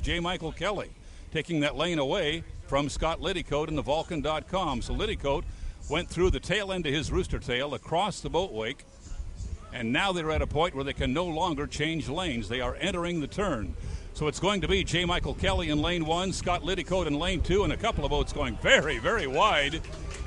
J. Michael Kelly taking that lane away from Scott Liddycoat in the Vulcan.com. So Liddycoat went through the tail end of his rooster tail across the boat wake, and now they're at a point where they can no longer change lanes. They are entering the turn. So it's going to be J. Michael Kelly in lane 1, Scott Liddycoat in lane 2, and a couple of boats going very, very wide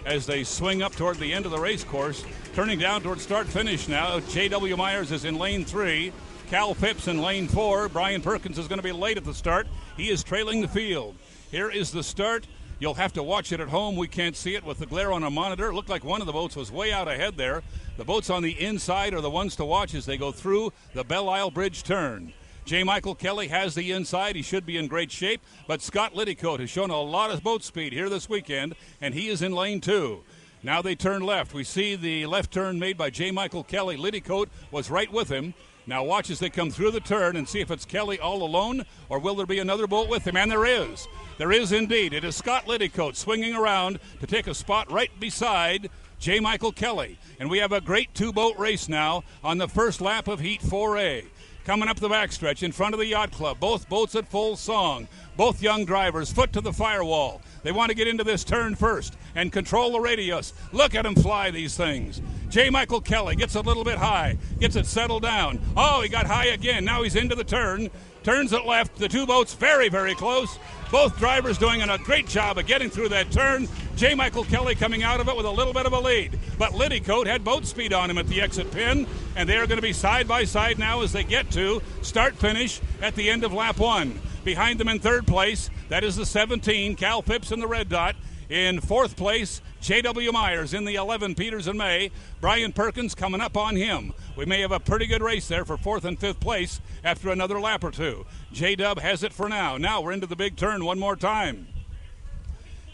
as they swing up toward the end of the race course. Turning down toward start-finish now. J.W. Myers is in lane 3. Cal Phipps in lane 4. Brian Perkins is going to be late at the start. He is trailing the field. Here is the start. You'll have to watch it at home. We can't see it with the glare on a monitor. It looked like one of the boats was way out ahead there. The boats on the inside are the ones to watch as they go through the Belle Isle Bridge turn. J. Michael Kelly has the inside. He should be in great shape, but Scott Liddycoat has shown a lot of boat speed here this weekend, and he is in lane 2. Now they turn left. We see the left turn made by J. Michael Kelly. Liddycoat was right with him. Now watch as they come through the turn and see if it's Kelly all alone, or will there be another boat with him? And there is. There is indeed. It is Scott Liddycoat swinging around to take a spot right beside J. Michael Kelly. And we have a great two-boat race now on the first lap of Heat 4A. Coming up the backstretch in front of the Yacht Club. Both boats at full song. Both young drivers, foot to the firewall. They want to get into this turn first and control the radius. Look at them fly, these things. J. Michael Kelly gets a little bit high, gets it settled down. Oh, he got high again. Now he's into the turn. Turns it left. The two boats very, very close. Both drivers doing a great job of getting through that turn. J. Michael Kelly coming out of it with a little bit of a lead. But Liddycoat had boat speed on him at the exit pin, and they are going to be side by side now as they get to start-finish at the end of lap 1. Behind them in third place, that is the 17, Cal Phipps in the red dot. In fourth place, J.W. Myers in the 11, Peters and May. Brian Perkins coming up on him. We may have a pretty good race there for fourth and fifth place after another lap or two. J-Dub has it for now. Now we're into the big turn one more time.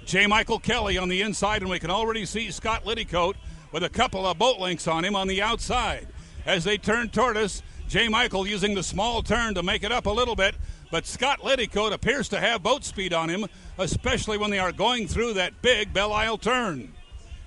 J. Michael Kelly on the inside, and we can already see Scott Liddycoat with a couple of boat links on him on the outside. As they turn toward us, J. Michael using the small turn to make it up a little bit, but Scott Liddycoat appears to have boat speed on him, especially when they are going through that big Belle Isle turn.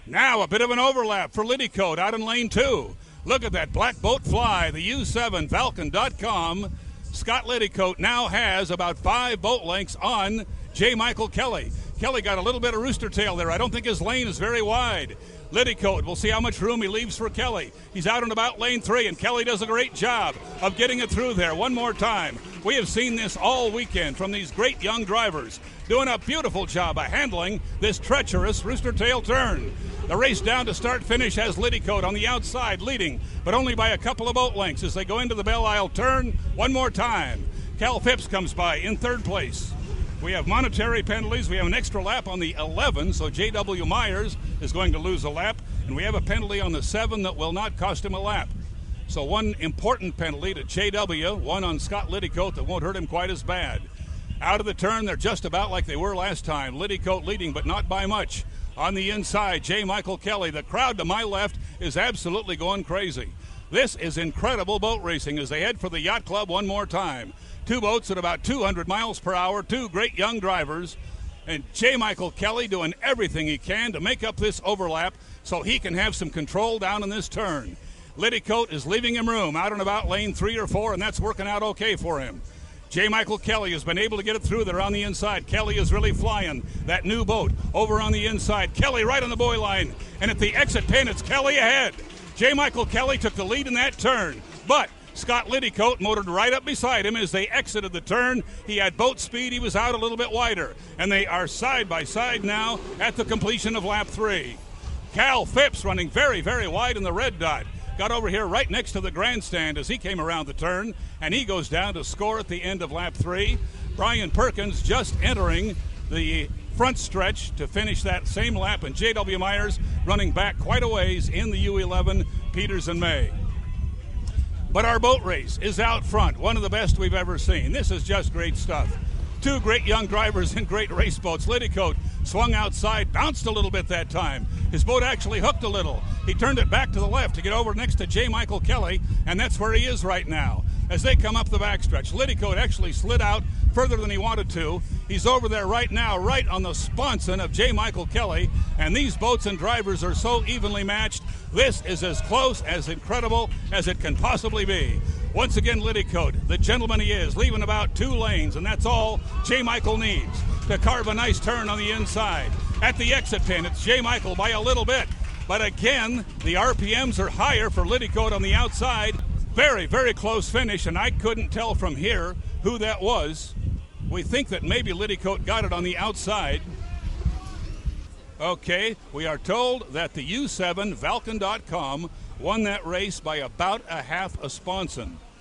Now a bit of an overlap for Liddycoat out in lane 2. Look at that black boat fly, the U7 Vulcan.com. Scott Liddycoat now has about 5 boat lengths on J. Michael Kelly. Kelly got a little bit of rooster tail there. I don't think his lane is very wide. Liddycoat, we'll see how much room he leaves for Kelly. He's out and about lane 3, and Kelly does a great job of getting it through there. One more time. We have seen this all weekend from these great young drivers doing a beautiful job of handling this treacherous rooster tail turn. The race down to start-finish has Liddycoat on the outside leading, but only by a couple of boat lengths as they go into the Belle Isle turn one more time. Cal Phipps comes by in third place. We have monetary penalties. We have an extra lap on the 11, so J.W. Myers is going to lose a lap, and we have a penalty on the 7 that will not cost him a lap. So one important penalty to J.W., one on Scott Liddycoat that won't hurt him quite as bad. Out of the turn, they're just about like they were last time. Liddycoat leading, but not by much. On the inside, J. Michael Kelly. The crowd to my left is absolutely going crazy. This is incredible boat racing as they head for the Yacht Club one more time. Two boats at about 200 miles per hour, two great young drivers, and J. Michael Kelly doing everything he can to make up this overlap so he can have some control down in this turn. Liddycoat is leaving him room out and about lane 3 or 4, and that's working out okay for him. J. Michael Kelly has been able to get it through there on the inside. Kelly is really flying that new boat over on the inside. Kelly right on the buoy line, and at the exit pin, it's Kelly ahead. J. Michael Kelly took the lead in that turn, but Scott Liddycoat motored right up beside him as they exited the turn. He had boat speed. He was out a little bit wider. And they are side by side now at the completion of lap 3. Cal Phipps running very, very wide in the red dot. Got over here right next to the grandstand as he came around the turn. And he goes down to score at the end of lap 3. Brian Perkins just entering the front stretch to finish that same lap. And J.W. Myers running back quite a ways in the U11, Peters and May. But our boat race is out front, one of the best we've ever seen. This is just great stuff. Two great young drivers in great race boats. Liddycoat swung outside, bounced a little bit that time. His boat actually hooked a little. He turned it back to the left to get over next to J. Michael Kelly, and that's where he is right now. As they come up the backstretch, Liddycoat actually slid out further than he wanted to. He's over there right now, right on the sponson of J. Michael Kelly, and these boats and drivers are so evenly matched. This is as close, as incredible as it can possibly be. Once again, Liddycoat, the gentleman he is, leaving about 2 lanes, and that's all J. Michael needs to carve a nice turn on the inside. At the exit pin, it's J. Michael by a little bit. But again, the RPMs are higher for Liddycoat on the outside. Very, very close finish, and I couldn't tell from here who that was. We think that maybe Liddycoat got it on the outside. Okay, we are told that the U7 Vulcan.com won that race by about a half a sponson.